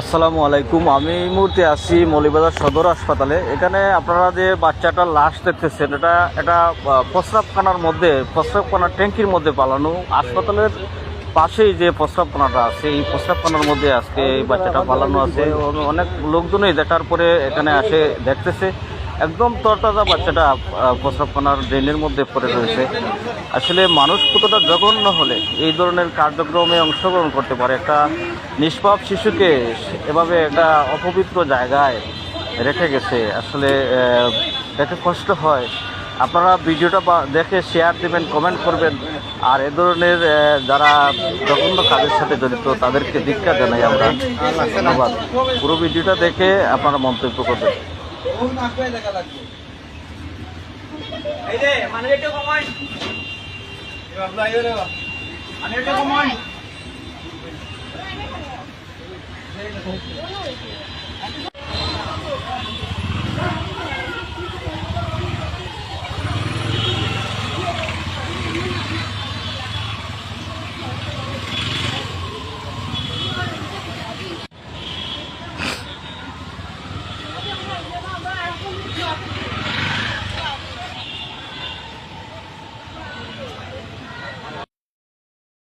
আসসালামু আলাইকুম। আমি এই মুহূর্তে আছি মৌলভীবাজার সদর হাসপাতালে। এখানে আপনারা যে বাচ্চাটার লাশ দেখতেছেন, এটা প্রস্রাবখানার মধ্যে, প্রস্রাবখানার ট্যাঙ্কির মধ্যে পালানো। হাসপাতালের পাশেই যে প্রস্রাবখানাটা আছে, এই প্রস্রাবখানার মধ্যে আজকে এই বাচ্চাটা পালানো আছে। অনেক লোকজনই দেখার পরে এখানে আসে দেখতেছে। একদম তরতাজা বাচ্চাটা প্রস্রাবখানার ড্রেনের মধ্যে পড়ে রয়েছে। আসলে মানুষ কতটা জঘন্য হলে এই ধরনের কার্যক্রমে অংশগ্রহণ করতে পারে? একটা নিষ্পাপ শিশুকে এভাবে একটা অপবিত্র জায়গায় রেখে গেছে। আসলে দেখে কষ্ট হয়। আপনারা ভিডিওটা দেখে শেয়ার দেবেন, কমেন্ট করবেন। আর এ ধরনের যারা জঘন্য কাজের সাথে জড়িত তাদেরকে ধিক্কার জানাই আমরা। ধন্যবাদ। পুরো ভিডিওটা দেখে আপনারা মন্তব্য করবেন।